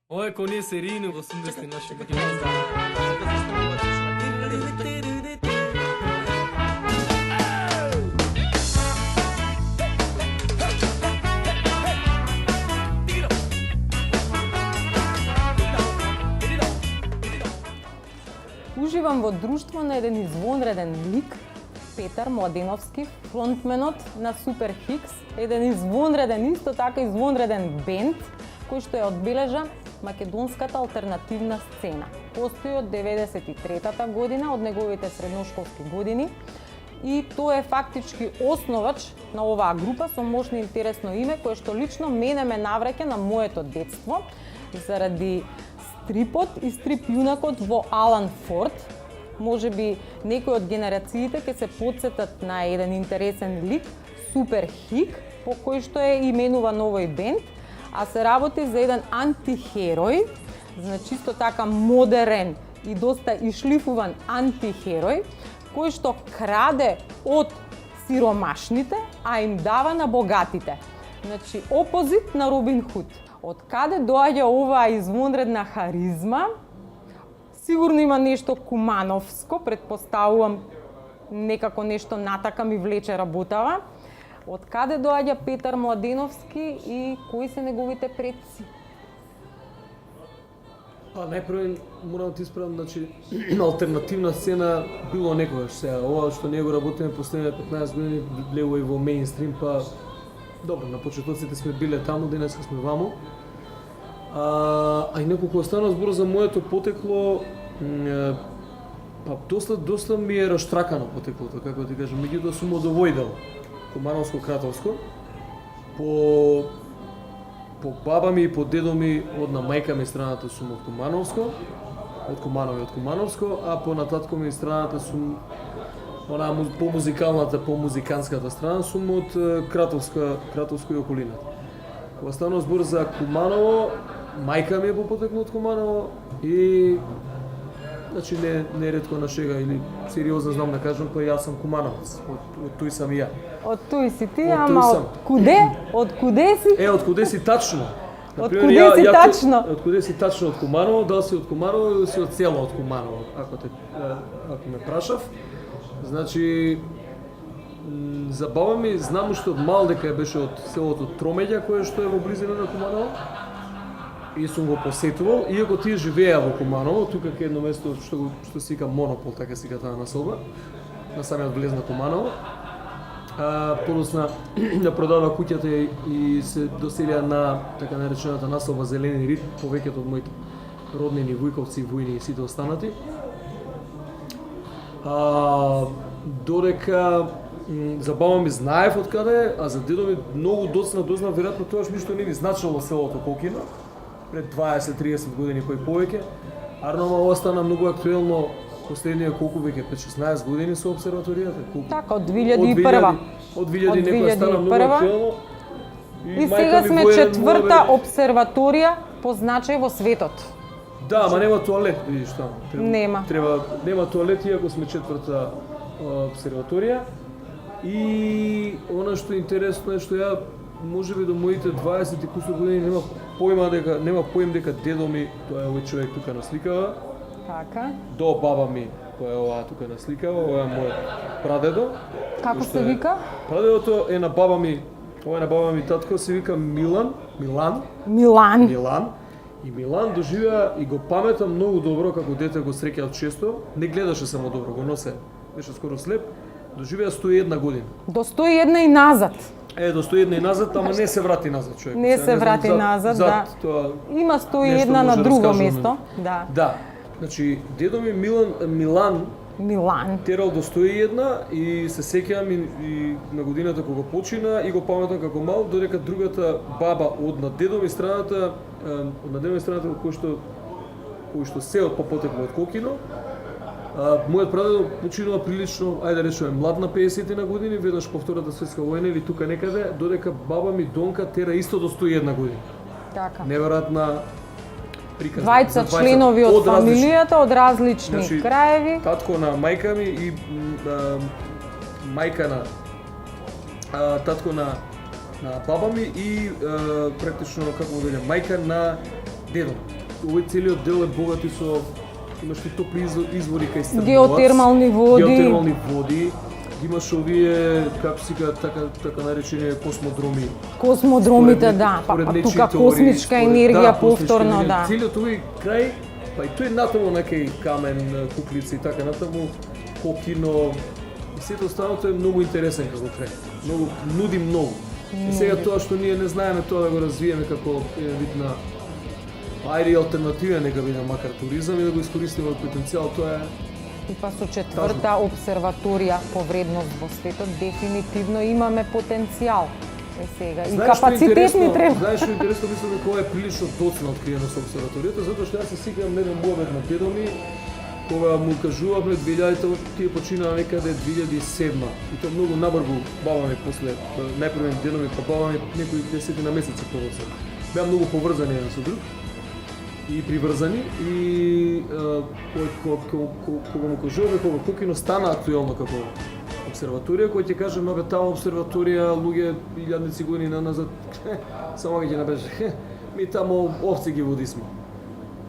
Ова е кој ние серијни во 80-ти наши години. Уживам во друштво на еден извонреден лик, Петар Младеновски, фронтменот на Супер Хикс, еден извонреден, исто така извонреден бенд, кој што ја одбележа македонската алтернативна сцена. Постои од 93-та година, од неговите средношколски години, и тој е фактички основач на оваа група со мощно и интересно име, кое што лично мене ме навраќа на моето детство, заради стрипот и стрип јунакот во Алан Форд. Може би некои од генерациите ќе се потсетат на еден интересен лик, Супер Хик, по кој што е именуван овој бенд, а се работи за еден антихерој, значи исто така модерен и доста ишлифуван антихерој, кој што краде од сиромашните, а им дава на богатите. Значи, опозит на Робин Худ. Од каде доаѓа оваа извонредна харизма? Сигурно има нешто кумановско, предпоставувам некако нешто натака ми влече работава. Од каде доаѓа Петар Младеновски и кои се неговите предци? Најпрво морам да ти исправам, значи алтернативна сцена било некогаш. Сега ова што ние го работиме последните 15 години влегува и во мејнстрим, па добро, на почетоците сме биле таму, денеска сме ваму. А и неколку остана збор за моето потекло, па доста ми е раштракано потеклото, како ти кажам, меѓутоа сум од Овојдел, Кумановско-Кратовско. По баба ми и по дедо ми од на мајка ми страната сум од Кумановско, од Кумановско, а по на татко ми страната сум онаа по музиканската страна сум од Кратовско и околината. Кога станува збор за Куманово, мајка ми е по потекло од Куманово и значи не ретко на шега или сериозно знам да кажам, па јас сум кумановец, од тој сам и ја. Од тој си ти, ама од куде? Од куде си? Од куде си тачно? Од куде си тачно? Од куде си тачно од Куманово, дали си од Куманово или си од село од Куманово, ако ме прашав. Значи, за баба ми знам уште од мал дека беше од селото Тромеѓа, кое што е во близина на Куманово. И сум го посетувал, иако тие живееа во Куманово, тука кај едно место што се вика Монопол, така се вика таа населба, на самиот влез на Куманово. Подосна ја продава куќата и се доселија на така наречената населба Зелени Рид, повеќето од моите роднини, вујковци, војни и сите останати. Додека за баба ми знаев од каде, а за дедо ми многу доцна дознав, веројатно тоаш ништо не ми значило селото Кокино, пред 20-30 години кој повеќе. Арнама остана многу актуелно последнија колку веќе 5-16 години со обсерваторијата. Така, од 2001. Од 2000 некоја стана многу актуелно. И сега сме четврта обсерваторија по значај во светот. Да, ама нема тоалет, видиш таму. Нема. Нема тоалет, иако сме четврта обсерваторија. И она што е интересно е што ја можеби до моите 20 и кусур години нема поим дека дедо ми, тоа е овој човек тука насликава. Така. До баба ми, која е оваа тука насликава, ова е мојот прадедо. Како се вика? Прадедото е на баба ми, ова е на баба ми татко, се вика Милан. И Милан доживеа и го паметам многу добро, како дете го среќав често. Не гледаше само добро, го носе, беше скоро слеп. Доживеа 101 година. До 101 и назад. До 101 и назад, ама не се врати назад човек. Не се врати назад, да. Има 101 на друго место, да. Да. Значи, дедо ми Милан терал до 101 и се сеќавам и на годината кога почина и го паметам како мал, додека другата баба од на дедо ми страната, кој што се од потекло од Кокино, мојот прадедо починува прилично, ајде да речеме, млад на 50 на години, веднаш по Втората светска војна или тука некаде, додека баба ми Донка тера исто до 101 години. Така. Неверојатна приказна. Двајца членови од фамилијата, од различни краеви. Татко на мајка ми и мајка на татко на баба ми и практично како да мајка на дедо. овој целиот дел е богати со имаш и топли извори кај Стрмовац. Геотермални води. Имаш овие, како се кажа, така наречени космодроми. Космодромите, да, па тука космичка енергија повторно, да. Целиот овој крај, па и тој натаму некај камен, куклици и така натаму, кокино, и сето останато е многу интересен како крај. Нуди многу. И сега тоа што ние не знаеме тоа да го развиеме како вид на ајде алтернатива нека биде макар туризам и да го искористиме од потенцијал, тоа е. И па со четврта обсерваторија по вредност во светот дефинитивно имаме потенцијал. Сега и капацитет ни треба. Знаеш што е интересно, мислам дека ова е прилично доцна откриено со обсерваторијата, затоа што јас се сеќавам на еден муабет на дедо ми, кога му кажувавме 2000-та, тие починаа некаде 2007 и тоа многу набрзо баба ми после најпрвен дедо ми па баба ми некои десетина месеци подоцна. Беа многу поврзани еден со друг и приврзани и кога му кажуваме кога Кокино стана актуелно како обсерваторија, кој ќе каже нога таа обсерваторија луѓе илјадници години назад само ќе набеже ми таму овци ги водисме.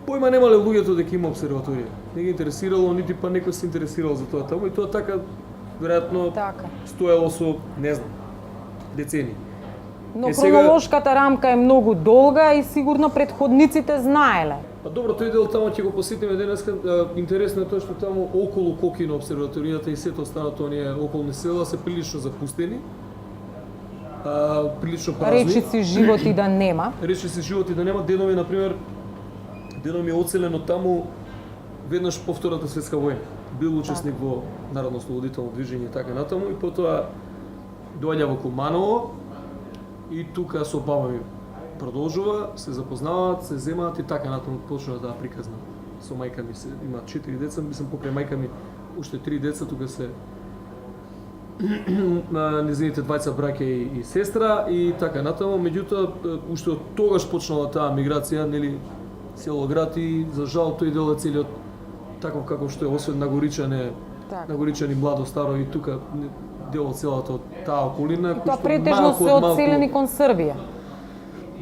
Појма немале луѓето дека има обсерваторија. Не ги интересирало, нити па некој се интересирал за тоа таму и тоа така веројатно стоело со, не знам, децени. Но хронолошката рамка е многу долга и сигурно предходниците знаеле. Па добро, тој дел таму ќе го посетиме денеска. Интересно е тоа што таму околу Кокино обсерваторијата и сето останато оние околни села се прилично запустени. Прилично празни. Речиси животи да нема. Речиси животи да нема. Дедо ми, например, дедо ми е оцелен од таму веднаш по Втората светска војна. Бил учесник во народно-ослободително движење и така натаму и потоа доаѓа во Куманово и тука со баба ми продолжува, се запознаваат, се земаат и така натаму почнува да приказна. Со мајка ми има 4 деца, мислам покрај мајка ми уште 3 деца, тука се незините двајца браќа и сестра и така натаму, меѓутоа уште од тогаш почнала таа миграција, нели, село град и за жал тој дел е целиот таков како што е освен на Горичани младо старо и тука дел од целата таа околина кој што претежно се одселени кон Србија.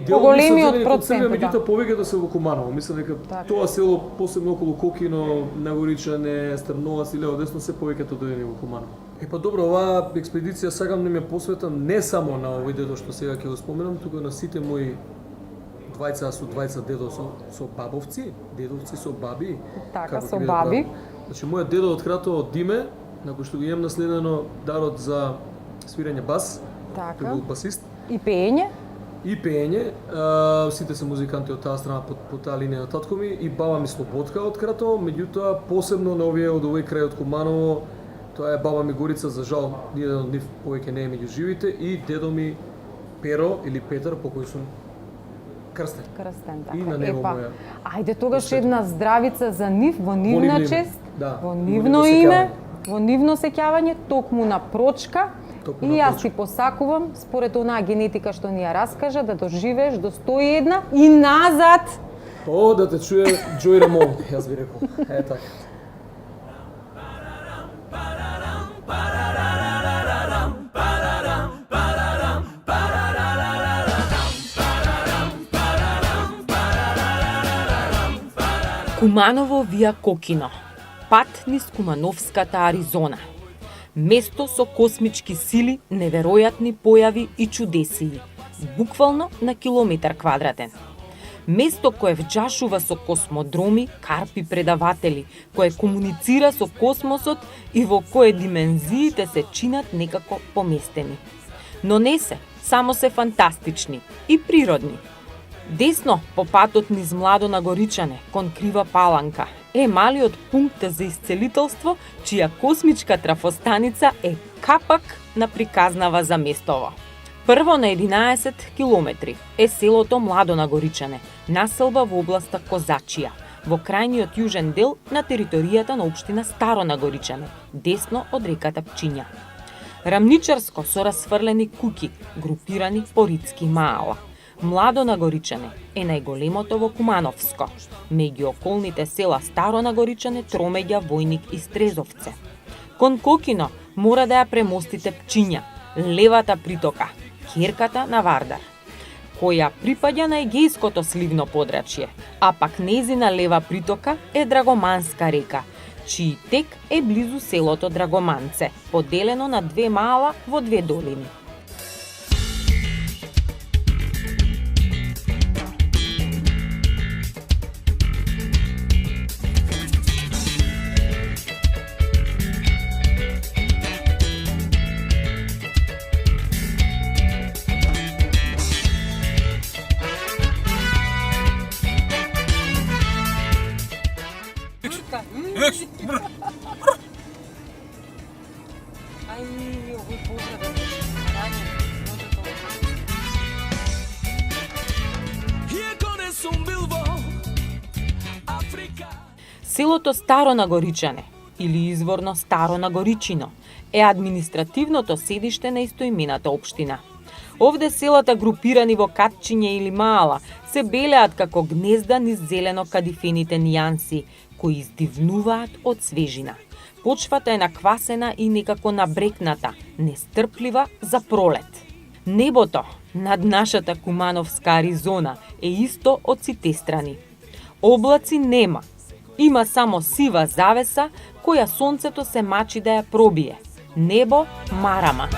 Поголемиот процент, меѓутоа повеќето се во Куманово. Мислам дека тоа село посебно околу Кокино, Нагоричане, Стрмновац и лево десно се повеќето дојдени во Куманово. Па добро, оваа експедиција сакам да ми ја посветам не само на овој дедо што сега ќе го споменам, туку на сите мои двајца дедо со бабовци, дедовци со баби. Така, со баби. Значи, мојот дедо од Кратово од Диме, накој што го имам наследено дарот за свирење бас, тој бил басист. И пеење. И пеење, сите се музиканти од таа страна по таа линија на татко ми и баба ми Слободка од Кратово, меѓутоа посебно на овој крај од Куманово, тоа е баба ми Горица, за жал ниеден од нив повеќе не е меѓу живите и дедо ми Перо или Петар, по кој сум крстен. Така. И на него моја. Ајде тогаш една здравица за нив во нивна чест, во нивно нивно име, во нивно сеќавање, токму на прочка. И јас ти посакувам, според онаа генетика што ни ја раскажа, да доживееш до 101 и назад. О, да те чуе Джој Рамон, јас би рекол. Е така. Куманово вија Кокино. Пат низ Кумановската Аризона. Место со космички сили, неверојатни појави и чудесии. Буквално на километар квадратен. Место кое вџашува со космодроми, карпи предаватели, кое комуницира со космосот и во кое димензиите се чинат некако поместени. Но не се, само се фантастични и природни. Десно, по патот низ Младо Нагоричане, кон Крива Паланка, е малиот пункт за исцелителство, чија космичка трафостаница е капак на приказнава за местово. Прво на 11 километри е селото Младо Нагоричане, населба во областа Козачија, во крајниот јужен дел на територијата на општина Старо Нагоричане, десно од реката Пчиња. Рамничарско со расфрлени куќи, групирани по Рицки маала. Младо Нагоричане е најголемото во Кумановско. Меѓу околните села Старо Нагоричане, Тромеѓа, Војник и Стрезовце. Кон Кокино мора да ја премостите Пчиња, левата притока, ќерката на Вардар. која припаѓа на Егејското сливно подрачје, а пак нејзина лева притока е Драгоманска река, чиј тек е близу селото Драгоманце, поделено на две мала во две долини. Селото Старо Нагоричане, или изворно Старо Нагоричино, е административното седиште на истоимената општина. Овде селата групирани во катчиња или маала се белеат како гнезда низ зелено кадифените нијанси, кои издивнуваат од свежина. Почвата е наквасена и некако набрекната, нестрплива за пролет. Небото над нашата кумановска Аризона е исто од сите страни. Облаци нема. Има само сива завеса која сонцето се мачи да ја пробие. Небо марама.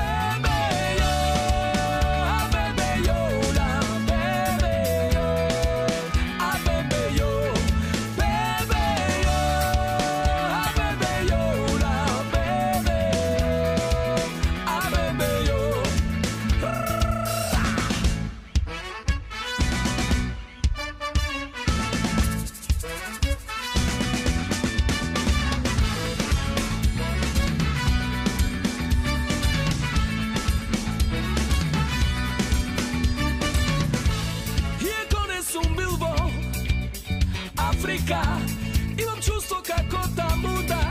Имам чувство како таму да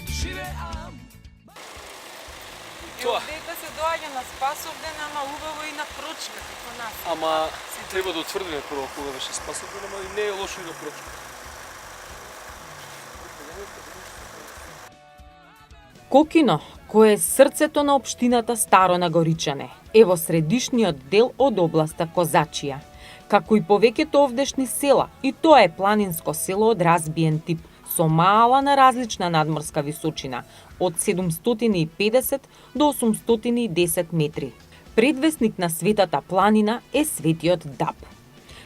живеам. Тоа. Дека се доаѓа на Спасовден, ама убаво и на Прочка, како нас. Ама треба да утврдиме прво кога беше Спасовден, ама и не е лошо и на Прочка. Кокино, кое е срцето на општината Старо Нагоричане, е во средишниот дел од областа Козачија. Како и повеќето овдешни села, и тоа е планинско село од разбиен тип, со мала на различна надморска височина, од 750 до 810 метри. Предвесник на Светата планина е Светиот Даб.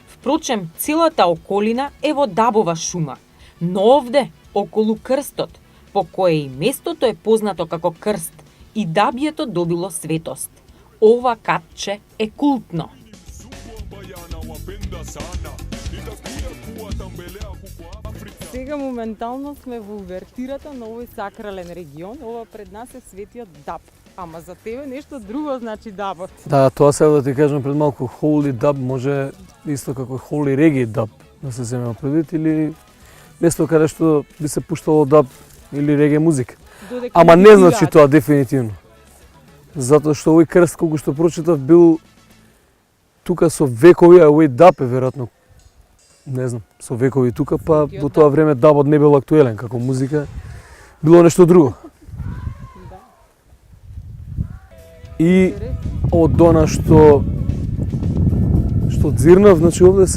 Впрочем, целата околина е во дабова шума, но овде, околу крстот, по кое и местото е познато како крст, и дабието добило светост. Ова катче е култно. Сега моментално сме во увертирата на овој сакрален регион. Ова пред нас е Светиот Даб. Ама за тебе нешто друго значи дабот. Да, тоа сега да ти кажам пред малку, Holy Dub може исто како Holy Reggae Dub да се земе предвид, или место каде што би се пуштало даб или реге музика. Додека Ама не значи тоа дефинитивно. Затоа што овој крст колку што прочитав бил тука со векови, а овој даб е веројатно, не знам, со векови тука, па во тоа време дабот не бил актуелен како музика, било нешто друго. И од она што дзирнав, значи овде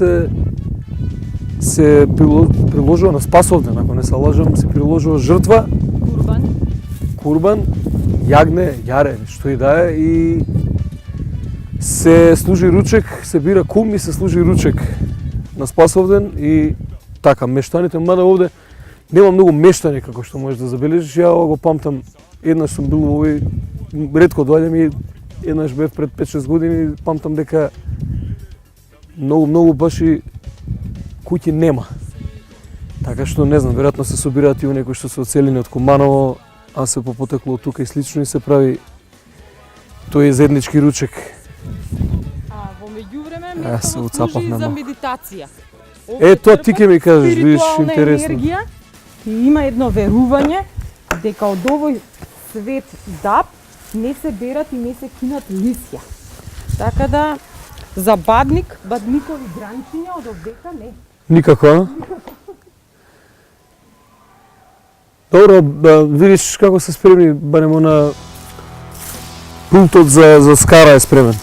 се приложува на Спасовден, ако не се лажам, се приложува жртва, курбан, јагне, јаре, што и да е, и се служи ручек, се бира кум и се служи ручек на Спасовден и така мештаните, мада овде нема многу мештани како што можеш да забележиш. Ја го памтам, еднаш сум бил во овој, ретко доаѓам и еднаш бев пред 5-6 години, памтам дека многу баш и куќи нема. Така што не знам, веројатно се собираат и оние кои што се оцелени од Куманово, а се попотекло од тука и слично и се прави тој заеднички ручек. А во меѓувреме место служи за медитација. Тоа ти ќе ми кажеш, видиш, интересно. Енергија, и има едно верување дека од овој свет даб не се берат и не се кинат лисја. Така да за бадник, бадникови гранчиња од овдека не. Никако, а? Добро, видиш како се спремни, баремо на пултот за скара е спремен.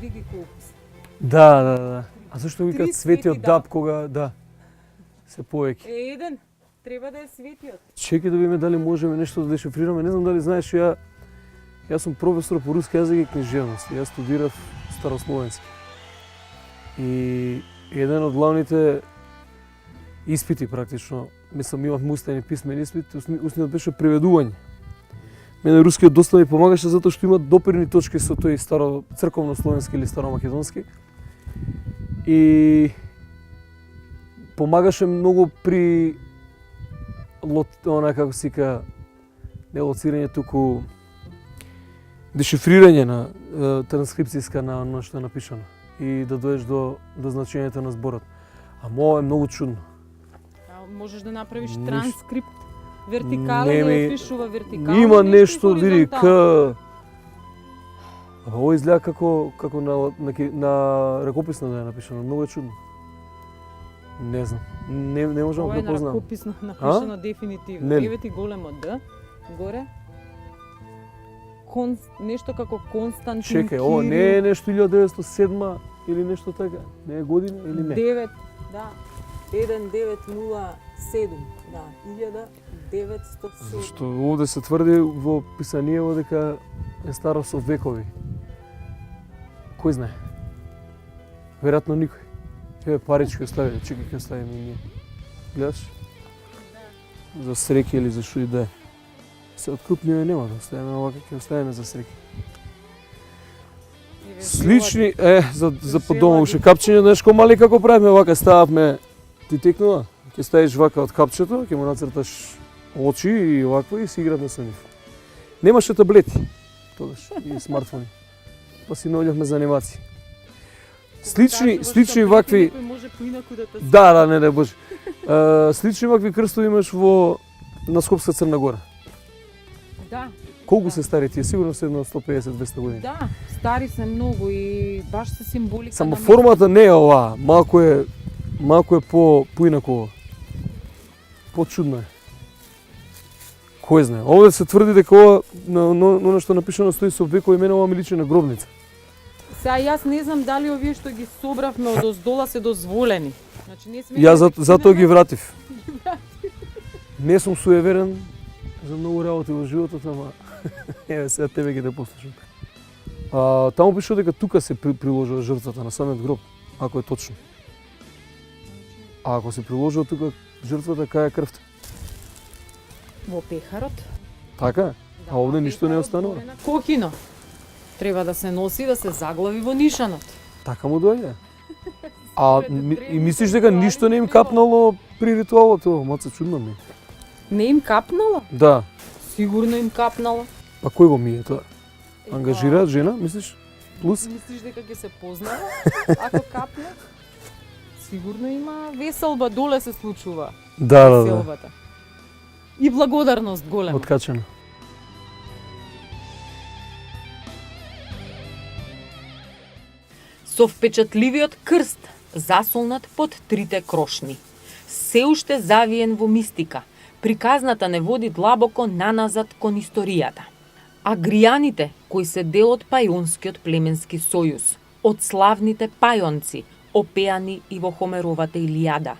види колку се. Да. А зашто викаат Три светиот свети даб даб. кога, да, се поеќе. Еден, треба да е светиот. Чекај да видиме дали можеме нешто да дешифрираме. Не знам дали знаеш, јас сум професор по руски јазик и книжевност. Јас студирав старословенски. И еден од главните испити практично, мислам имав устен и писмен испит, устниот беше преведување. Мене рускиот доста ми помагаше затоа што има допирни точки со тој старо црковно словенски или старомакедонски. И помагаше многу при како се вика, не лоцирање, туку дешифрирање на транскрипцијска на оно што е напишано и да доеш до значењето на зборот. Ама ова е многу чудно. Можеш да направиш Ниш- транскрипт вертикален Не и ми- опишува вертикално. Има нешто, види, хоризонтално. Ама ова изгледа како на ракописно да е напишано, многу е чудно. Не знам, не можам Ова да е на познам. ракописно напишано дефинитивно. Нели? Еве ти големо Д, горе. Нешто како Константин Чекај, ова Кирил. не е нешто 1907 или нешто така? Не е година или не? 9, да. 1907, да, 1907. Зашто овде се тврди во писаниево дека е старо со векови. Кој знае? Веројатно никој. Еве парички остави, чекај ќе оставиме и ние. Гледаш? За среќа или за шо и да е. Се открупниве нема да оставиме овака, ќе оставиме за среќа. Еве, Слични, за Зела подома ги- уште капчиња, знаеш ко мали како правиме овака, стававме, ти текнува, ќе ставиш вака од капчето, ќе му нацрташ очи и овакво и си игравме со нив. Немаше таблети тогаш и смартфони. Па си наоѓавме за анимации. Слични вакви, Некој може поинаку да те да, не боже. Слични вакви крстови имаш на Скопска Црна Гора. Да, Колку се стари тие? Сигурно се едно 150-200 години. да, стари се многу и баш се символика Само на формата не е оваа, малку е поинаку. Почудно е. Кој знае? Овде се тврди дека ова на што напишано стои со векови имена, ова ми личи на гробница. Сега јас не знам дали овие што ги собравме од оздола се дозволени. Значи не сме Јас затоа ги вратив. Не сум суеверен за многу работи во животот, ама еве сега тебе ги да послушам. Таму пише дека тука се приложува жртвата на самиот гроб, ако е точно. А ако се приложува тука жртвата, кај е крвта? во пехарот. Така? А овде ништо не останува. На кокино. Треба да се носи, да се заглави во нишанот. Така му доаѓа. И мислиш дека ништо не им капнало при ритуалот ово? Маца чудно ми. Не им капнало? Да. Сигурно им капнало. Па кој го мие тоа? Ангажираат жена, мислиш? Плюс? Мислиш дека ќе се познава ако капне? Сигурно има веселба, доле се случува Да. веселбата. И благодарност голема. Откачено. Со впечатливиот крст, засолнат под трите крошни. Се уште завиен во мистика, приказната не води длабоко наназад кон историјата. Агријаните, кои се дел од пајонскиот племенски сојуз, од славните пајонци, опеани и во Хомеровата Илијада,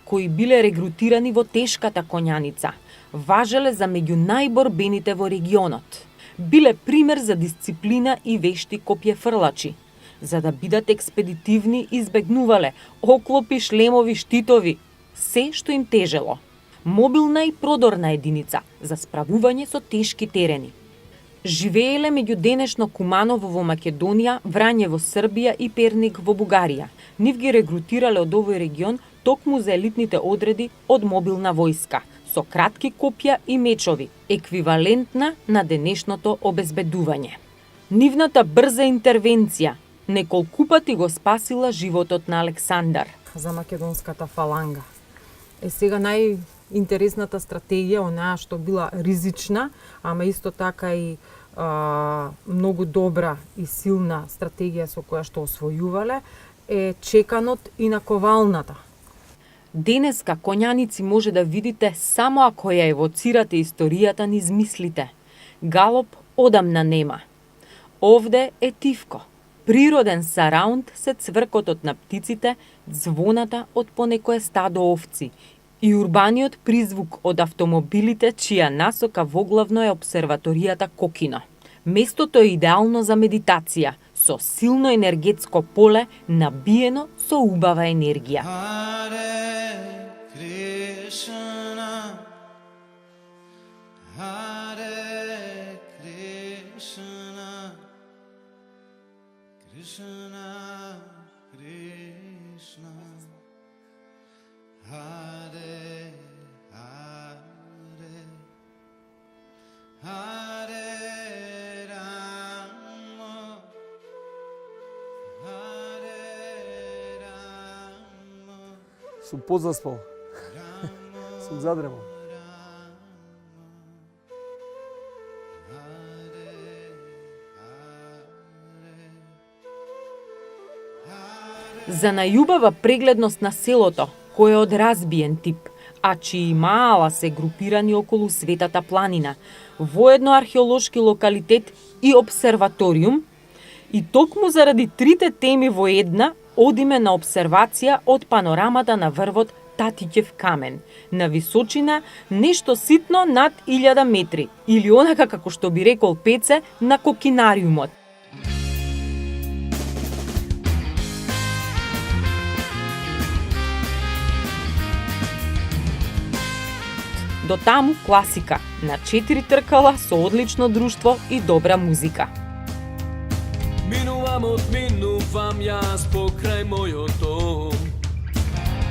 кои биле регрутирани во тешката конјаница, важеле за меѓу најборбените во регионот. Биле пример за дисциплина и вешти копјефрлачи. За да бидат експедитивни, избегнувале оклопи, шлемови, штитови, се што им тежело. Мобилна и продорна единица за справување со тешки терени. Живееле меѓу денешно Куманово во Македонија, Врање во Србија и Перник во Бугарија. Нив ги регрутирале од овој регион токму за елитните одреди од мобилна војска, со кратки копја и мечови, еквивалентна на денешното обезбедување. Нивната брза интервенција неколку пати го спасила животот на Александар. За македонската фаланга. Сега најинтересната стратегија, онаа што била ризична, ама исто така и многу добра и силна стратегија со која што освојувале, е чеканот и наковалната. Денеска коњаници може да видите само ако ја евоцирате историјата низ мислите. Галоп одамна нема. Овде е тивко. Природен сараунд се цвркотот на птиците, звоната од понекое стадо овци и урбаниот призвук од автомобилите чија насока воглавно е обсерваторијата Кокино. Местото е идеално за медитација, со силно енергетско поле набиено со убава енергија. Hare Krishna, Hare Krishna, Krishna Krishna, Hare Hare, Hare Rama, Hare Rama. Сум позаспал. Сум задремал. За најубава прегледност на селото, кој е од разбиен тип, а чии маала се групирани околу Светата планина, воедно археолошки локалитет и обсерваториум, и токму заради трите теми во една, одиме на обсервација од панорамата на врвот Татиќев камен, на височина нешто ситно над 1000 метри, или онака како што би рекол Пеце, на Кокинариумот. До таму класика, на 4 тркала со одлично друштво и добра музика. Минувам јас покрај мојот дом.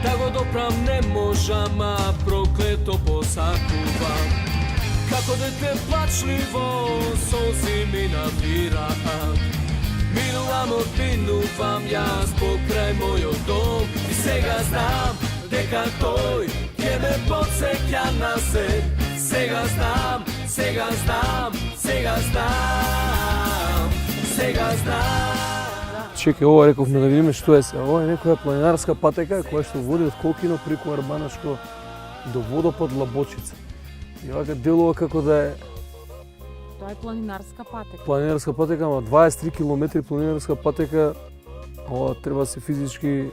Да го допрам не можам, а проклето посакувам. Како дете плачливо, солзи ми набираат. Минувам јас покрај мојот дом. И сега знам дека тој ќе ме подсеќа на се. Сега знам, сега знам, сега знам, сега знам. Чекај, ова рековме да видиме што е се. Ова е некоја планинарска патека која што води од Кокино преку Арбанашко до водопад Лабочица. И вака делува како да е Тоа е планинарска патека. планинарска патека, ама 23 км планинарска патека. Ова треба се физички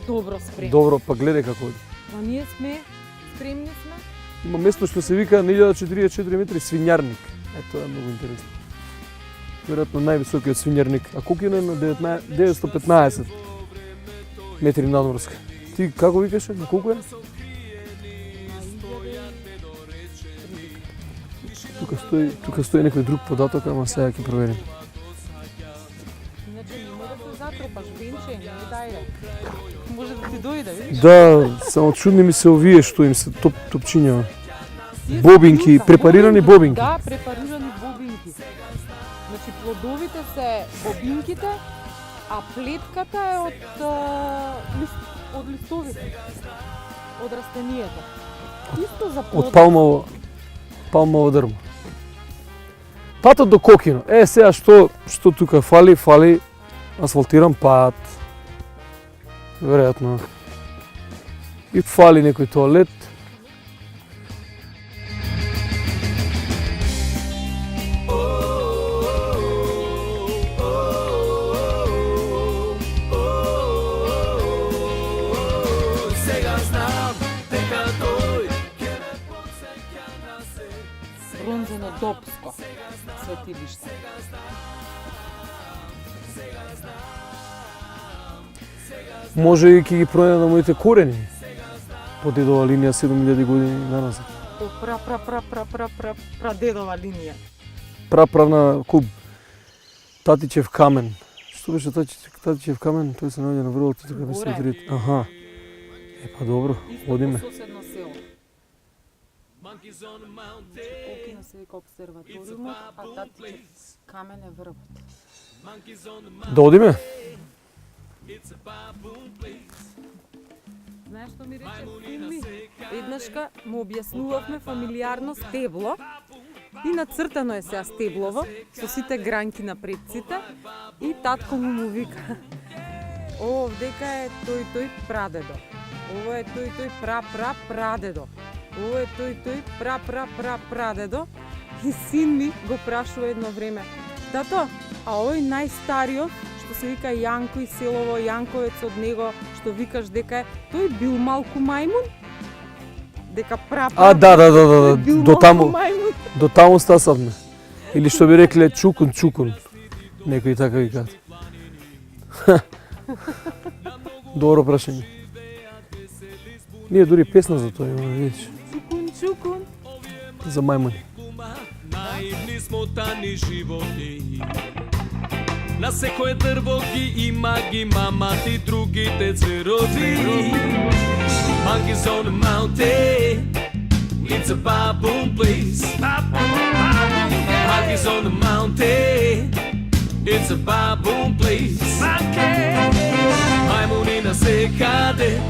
Добро спремни. добро, па гледај како оди. Па ние сме спремни сме. Има место што се вика на 1044 метри свињарник. Тоа е многу интересно. Веројатно највисокиот свињарник, а Кокино е на 915 метри надморска. Ти како викаше? На колку е? Тука стои некој друг податок, ама сега ќе проверим. Иначе нема да се затрупаш, Венче, не дајде. Може да ти дојде, видиш? Да, само чудни ми се овие што им се топчињава. Бобинки, препарирани бобинки. Да, препарирани бобинки. Значи плодовите се бобинките, а плетката е од листовите, од растенијата. Исто за плод. Од палмово дрво. Патот до Кокино. Сега што тука фали? Фали асфалтиран пат. Веројатно. И фали некој тоалет. Сега знам дека тој ќе ме подсеќа на се. Бронзено допско светилиште. Може и ќе ги пронајдам моите корени. По дедова линија 7000 години наназад. По прадедова линија. Праправна куб. Татиќев камен. Што беше Татиќев камен? Тој се наоѓа на врвот така да се отрит. Аха. Па добро, одиме. Соседно село. Кокино се вика обсерваториумот, а Татиќев камен е врвот. Да одиме? Знаеш што ми рече Филми? Еднашка му објаснувавме фамилиарно стебло и нацртано е сега стеблово со сите гранки на предците и татко му вика: "О, дека е тој прадедо. Ова е тој прадедо. Ова е тој прадедо." И син ми го прашува едно време: "Тато, а овој најстариот што се вика Јанко и селово Јанковец од него, што викаш дека е, тој бил малку мајмун? Дека Да. бил До малку таму, мајмун? до таму стасавме. Или што би рекле чукун. Некои така викаат. Добро прашање. Ние дури песна за тоа имаме, видиш. Чукун. За мајмуни. Наивни смотани животи. На секое дрво ги има ги мамати, другите цветови. Monkeys on the mountain, it's a baboon place. Monkeys on the mountain, it's a baboon place. Мајмуни на секаде,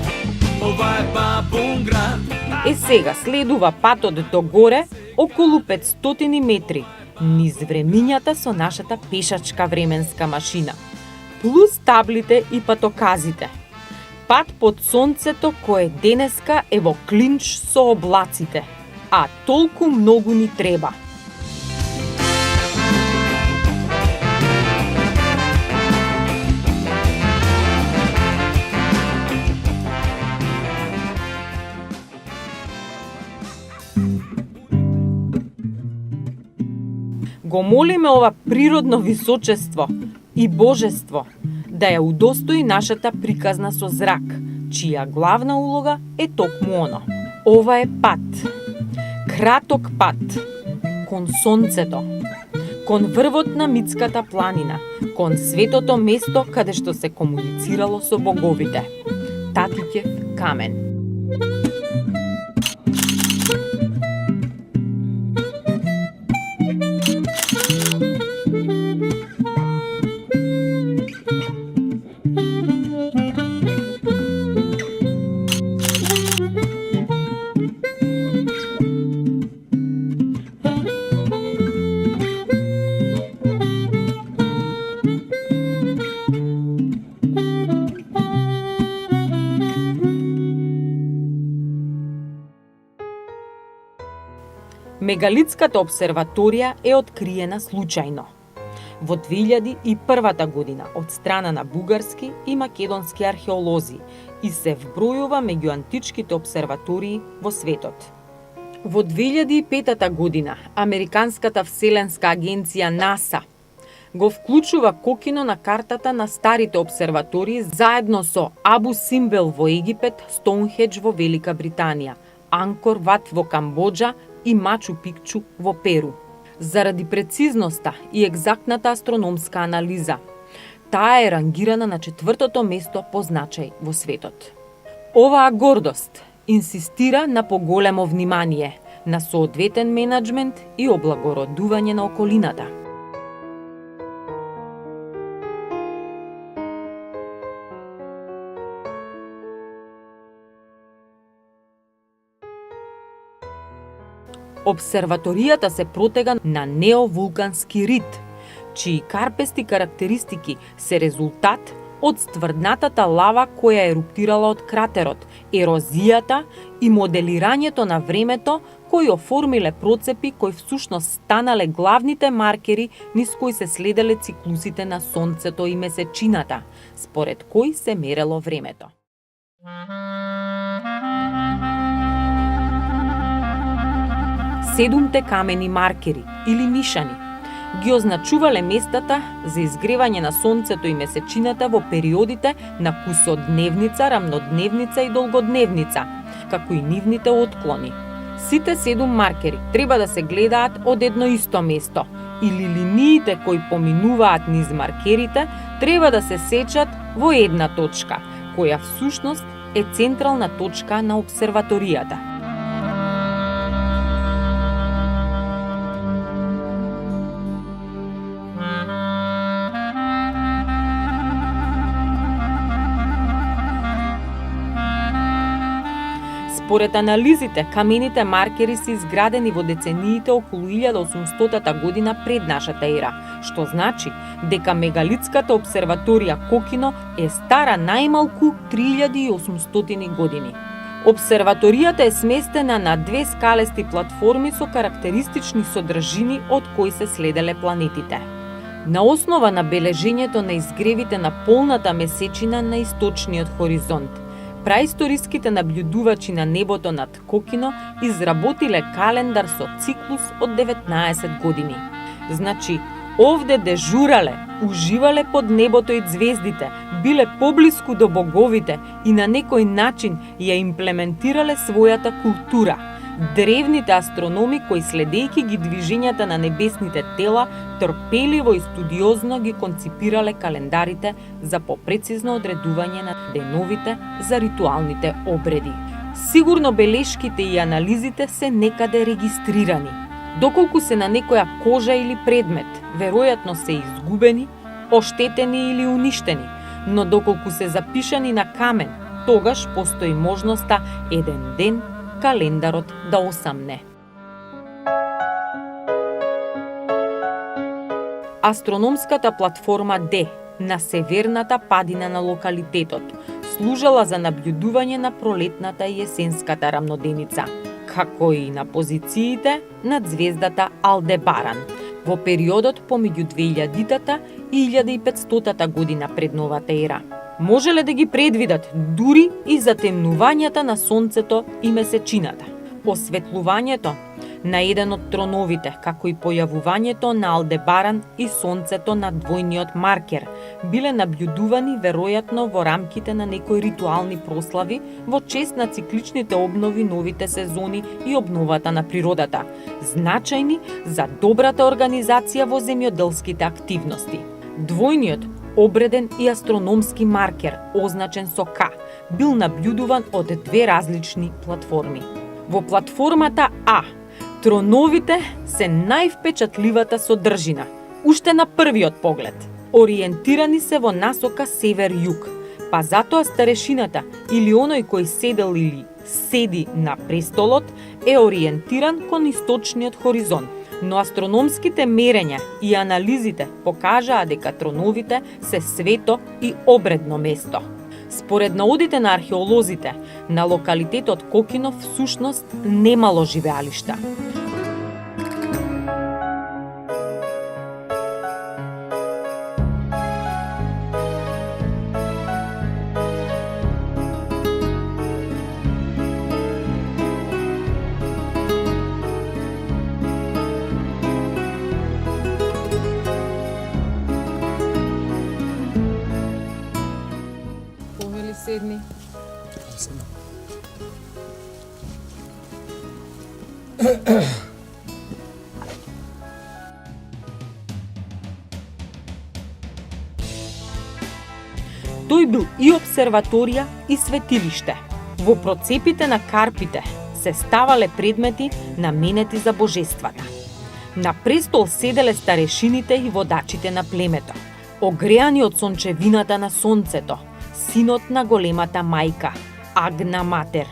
ова е бабун град. Е сега следува патот до горе околу 500 метри, низ времињата со нашата пешачка временска машина, плюс таблите и патоказите. Пат под сонцето кој денеска е во клинч со облаците, а толку многу ни треба. Го молиме ова природно височество и божество да ја удостои нашата приказна со зрак, чија главна улога е токму оно. Ова е пат. Краток пат кон сонцето, кон врвот на Мицката планина, кон светото место каде што се комуницирало со боговите. Татиќев камен. Мегалитската обсерваторија е откриена случајно. Во 2001 година од страна на бугарски и македонски археолози и се вбројува меѓу античките обсерватории во светот. Во 2005 година Американската вселенска агенција НАСА го вклучува Кокино на картата на старите обсерватории заедно со Абу Симбел во Египет, Стоунхедж во Велика Британија, Анкор Ват во Камбоџа и Мачу Пикчу во Перу. Заради прецизноста и екзактната астрономска анализа, таа е рангирана на 4-то место по значај во светот. Оваа гордост инсистира на поголемо внимание, на соодветен менаџмент и облагородување на околината. Обсерваторијата се протега на неовулкански рид, чии карпести карактеристики се резултат од стврднатата лава која еруптирала од кратерот, ерозијата и моделирањето на времето кои оформиле процепи кои всушност станале главните маркери низ кои се следеле циклусите на сонцето и месечината, според кои се мерело времето. Седумте камени маркери или нишани ги означувале местата за изгревање на сонцето и месечината во периодите на кусодневница, рамнодневница и долгодневница, како и нивните отклони. Сите 7 маркери треба да се гледаат од едно исто место, или линиите кои поминуваат низ маркерите треба да се сечат во една точка, која всушност е централна точка на обсерваторијата. Според анализите, камените маркери се изградени во децениите околу 1800 година пред нашата ера, што значи дека мегалитската обсерваторија Кокино е стара најмалку 3800 години. Обсерваторијата е сместена на 2 скалести платформи со карактеристични содржини од кои се следеле планетите. На основа на бележењето на изгревите на полната месечина на источниот хоризонт, праисториските наблюдувачи на небото над Кокино изработиле календар со циклус од 19 години. Значи, овде дежурале, уживале под небото и звездите, биле поблиску до боговите и на некој начин ја имплементирале својата култура. Древните астрономи кои следејќи ги движењата на небесните тела, трпеливо и студиозно ги конципирале календарите за попрецизно одредување на деновите за ритуалните обреди. Сигурно белешките и анализите се некаде регистрирани. Доколку се на некоја кожа или предмет, веројатно се изгубени, оштетени или уништени, но доколку се запишани на камен, тогаш постои можноста еден ден календарот да осамне. Астрономската платформа Д на северната падина на локалитетот служела за наблюдување на пролетната и есенската рамноденица, како и на позициите над звездата Алдебаран во периодот помеѓу 2000-та и 1500-та година пред новата ера. Можеле да ги предвидат дури и затемнувањата на сонцето и месечината, осветлувањето на еден од троновите, како и појавувањето на Алдебаран и сонцето на двојниот маркер, биле наблюдувани веројатно во рамките на некои ритуални прослави во чест на цикличните обнови, новите сезони и обновата на природата, значајни за добрата организација во земјоделските активности. Двојниот обреден и астрономски маркер, означен со К, бил наблюдуван од две различни платформи. Во платформата А, троновите се највпечатливата содржина, уште на првиот поглед. Ориентирани се во насока север-југ, па затоа старешината или оној кој седел или седи на престолот е ориентиран кон источниот хоризонт. Но астрономските мерења и анализите покажаа дека троновите се свето и обредно место. Според наодите на археолозите, на локалитетот Кокино всушност немало живеалишта. Седни. Тој бил и обсерваторија и светилиште. Во процепите на карпите се ставале предмети наменети за божествата. На престол седеле старешините и водачите на племето, огреани од сончевината на сонцето, синот на големата мајка, Агна Матер.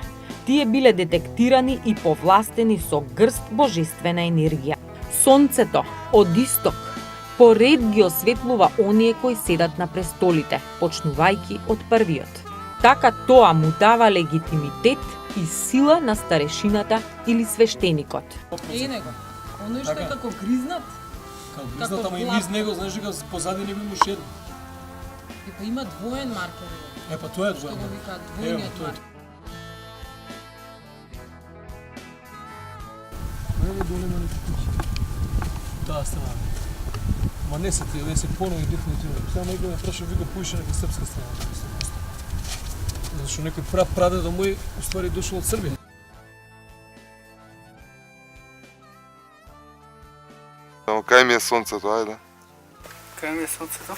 Тие биле детектирани и повластени со грст божествена енергија. Сонцето од исток поред ги осветлува оние кои седат на престолите, почнувајќи од првиот. Така тоа му дава легитимитет и сила на старешината или свештеникот. Него, оној што е како гризнат. Како гризнат, ама и низ него, знаеш дека позади него имаш едно. Па има двоен маркер. Па тоа е Што двоен. го вика двојниот маркер. Ајде долема на куќи. Таа страна. Ма не се тие, не се понови дефинитивно. Само некој ме праша вика поише нека српска страна. Зашто некој прадедо мој уствари дошол од Србија. Кај ми е сонцето, ајде. Кај ми е сонцето?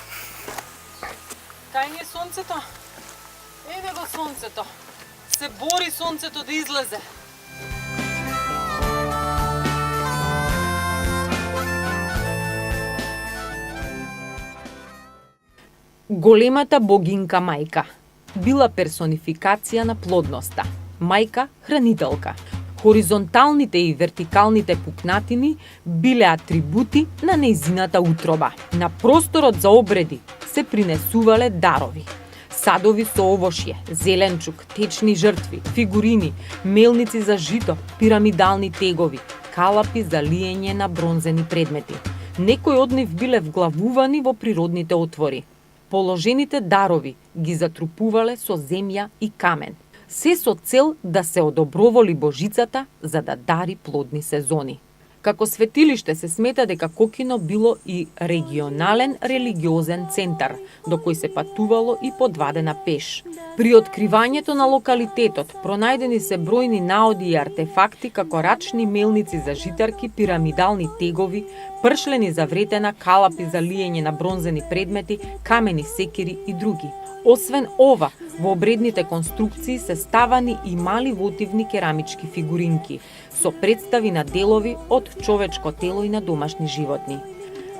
Кај ни е сонцето? Еде го сонцето. Се бори сонцето да излезе. Големата богинка мајка била персонификација на плодноста. Мајка хранителка. Хоризонталните и вертикалните пукнатини биле атрибути на нејзината утроба. На просторот за обреди се принесувале дарови. Садови со овошје, зеленчук, течни жртви, фигурини, мелници за жито, пирамидални тегови, калапи за лиење на бронзени предмети. Некои од нив биле вглавувани во природните отвори. Положените дарови ги затрупувале со земја и камен. Се со цел да се одоброволи божицата за да дари плодни сезони. Како светилиште се смета дека Кокино било и регионален религиозен центар, до кој се патувало и по 2 дена пеш. При откривањето на локалитетот пронајдени се бројни наоди и артефакти како рачни мелници за житарки, пирамидални тегови, пршлени за вретена, калапи за лиење на бронзени предмети, камени секири и други. Освен ова, во обредните конструкции се ставани и мали вотивни керамички фигуринки, со представи на делови од човечко тело и на домашни животни.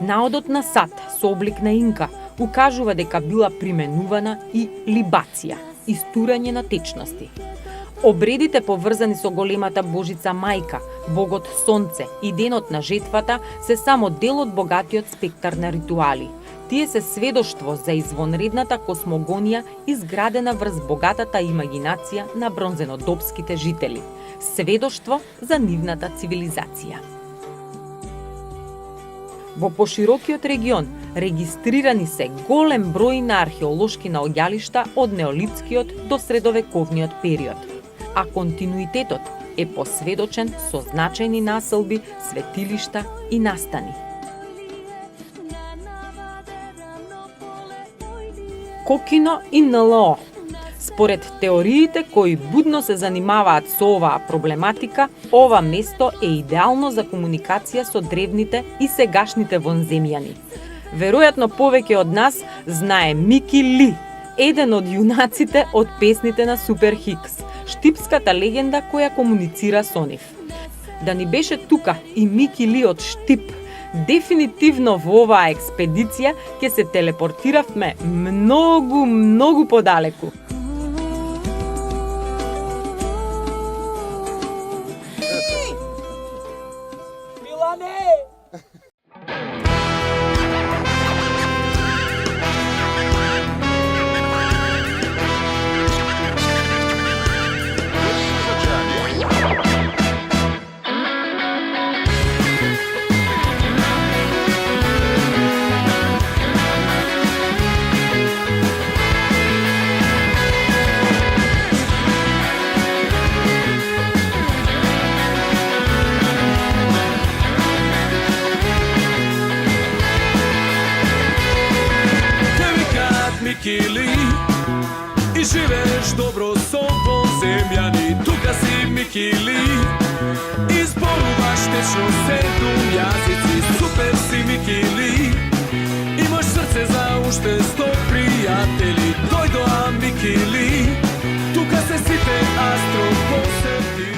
Наодот на сад со облик на инка укажува дека била применувана и либација, истурање на течности. Обредите поврзани со големата божица Мајка, богот Сонце и денот на жетвата се само дел од богатиот спектар на ритуали. Тие се сведоштво за извонредната космогонија изградена врз богатата имагинација на бронзенодопските жители. Сведоштво за нивната цивилизација. Во поширокиот регион регистрирани се голем број на археолошки наоѓалишта од неолитскиот до средовековниот период, а континуитетот е посведочен со значајни населби, светилишта и настани. Кокино и НЛО. Според теориите кои будно се занимаваат со оваа проблематика, ова место е идеално за комуникација со древните и сегашните вонземјани. Веројатно повеќе од нас знае Мики Ли, еден од јунаците од песните на Супер Хикс, штипската легенда која комуницира со нив. Да ни беше тука и Мики Ли од Штип, дефинитивно во оваа експедиција ќе се телепортиравме многу подалеку. Микили и живееш добро со вонземјани. Тука си Микили, изборуваш течно 7 јазици. Супер си Микили, имаш срце за уште 100 пријатели. Дојдоа Микили, тука се сите астропосети.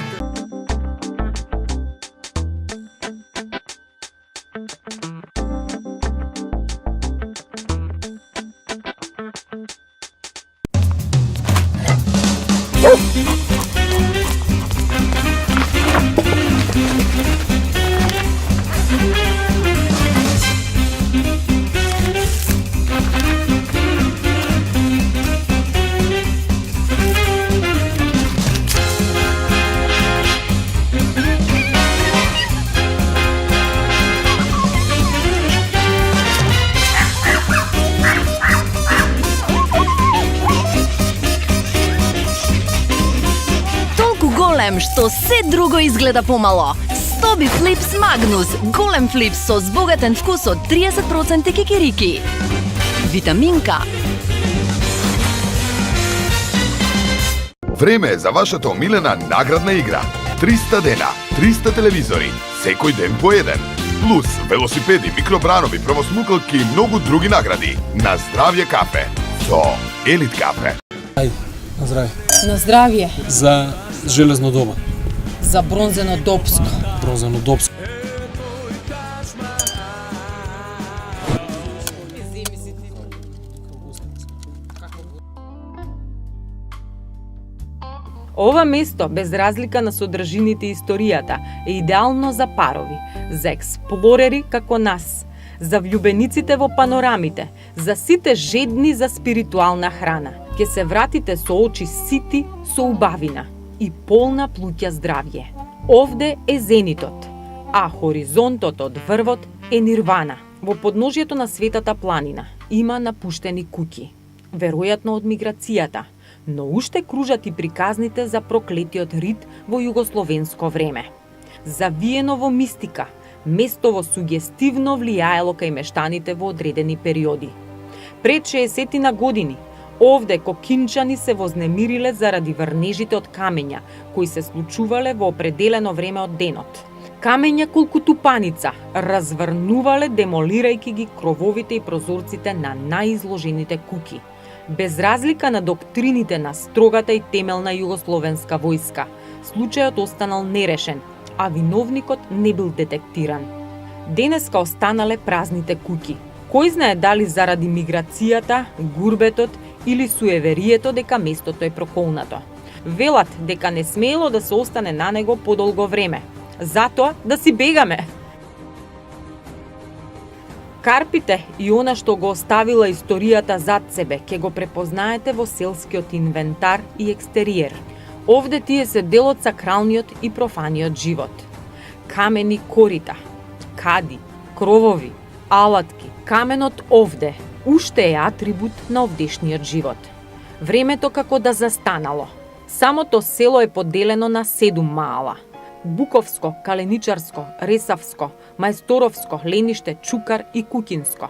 Што се друго изгледа помало. Стоби Флипс Магнус, голем флипс со збогатен вкус од 30% кикирики. Витаминка. Време е за вашата омилена наградна игра. 300 дена, 300 телевизори, секој ден по еден. Плюс велосипеди, микробранови, правосмукалки и многу други награди. На здравје кафе со Елит кафе. Ајде, на здравје. На здравје. За железно доба. За бронзенодопско. Бронзенодопско. Ова место, без разлика на содржините и историјата, е идеално за парови, за експлорери како нас, за влюбениците во панорамите, за сите жедни за спиритуална храна. Ке се вратите со очи сити со убавина и полна плуќа здравје. Овде е зенитот, а хоризонтот од врвот е Нирвана. Во подножјето на Светата планина има напуштени куќи, веројатно од миграцијата, но уште кружат и приказните за проклетиот рид во југословенско време. Завиено во мистика, место сугестивно влијаело кај мештаните во одредени периоди. Пред 60 години, овде кокинчани се вознемириле заради врнежите од камења, кои се случувале во определено време од денот. Камења колку тупаница разврнувале, демолирајќи ги крововите и прозорците на наизложените куќи. Без разлика на доктрините на строгата и темелна југословенска војска, случајот останал нерешен, а виновникот не бил детектиран. Денеска останале празните куќи. Кој знае дали заради миграцијата, гурбетот или суеверието дека местото е проколнато. Велат дека не смеело да се остане на него подолго време, затоа да си бегаме. Карпите и она што го оставила историјата зад себе, ќе го препознаете во селскиот инвентар и екстериер. Овде тие се дел од сакралниот и профаниот живот. Камени корита, кади, кровови, алатки. Каменот овде уште е атрибут на овдешниот живот. Времето како да застанало. Самото село е поделено на 7 маала. Буковско, Каленичарско, Ресавско, Мајсторовско, Лениште, Чукар и Кукинско.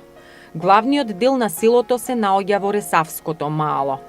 Главниот дел на селото се наоѓа во Ресавското маало.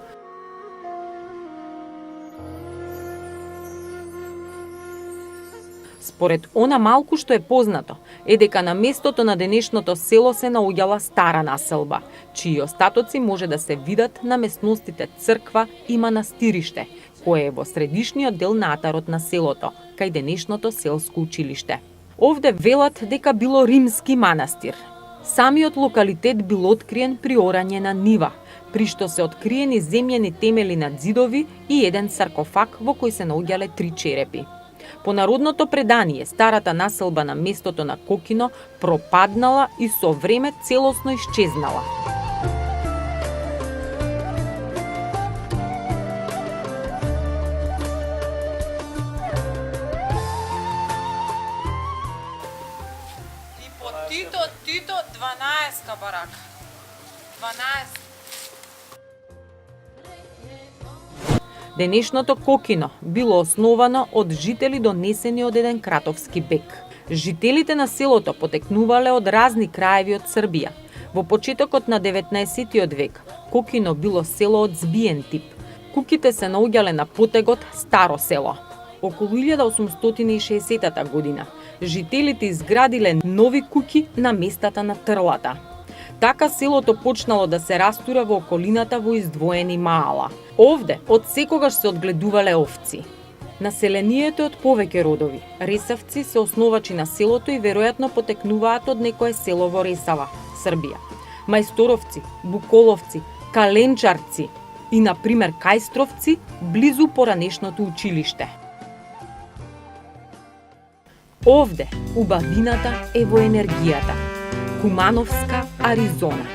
Според она малку што е познато, е дека на местото на денешното село се наоѓала стара населба, чии остатоци може да се видат на местностите Црква и Манастириште, кое е во средишниот дел на атарот на селото, кај денешното селско училиште. Овде велат дека било римски манастир. Самиот локалитет бил откриен при орање на нива, при што се откриени земјени темели на ѕидови и еден саркофаг во кој се наоѓале 3 черепи. По народното предание, старата населба на местото на Кокино пропаднала и со време целосно исчезнала. И по Тито 12-ка барака. 12. Денешното Кокино било основано од жители донесени од еден кратовски бег. Жителите на селото потекнувале од разни краеви од Србија. Во почетокот на 19 век, Кокино било село од збиен тип. Куќите се наоѓале на потегот Старо село. Околу 1860 година, жителите изградиле нови куќи на местата на трлата. Така селото почнало да се растура во околината во издвоени маала. Овде од секогаш се одгледувале овци. Населението од повеќе родови. Ресавци се основачи на селото и веројатно потекнуваат од некое село во Ресава, Србија. Мајсторовци, Буколовци, Каленчарци и, например, Кајстровци, близу поранешното училиште. Овде убавината е во енергијата. Кумановска, Аризона.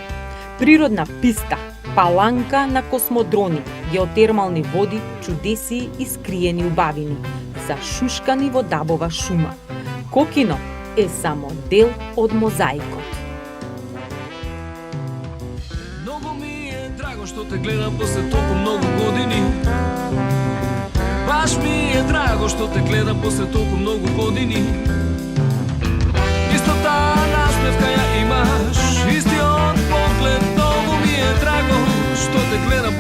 Природна писта, паланка на космодрони, геотермални води, чудесии и скриени убавини, зашушкани во дабова шума. Кокино е само дел од мозаикот. Многу ми е драго што те гледам после толку многу години. Баш ми е драго што те гледам после толку многу години. Истата насмевка ја имаш, истиот поглед, многу ми е драго што те гледам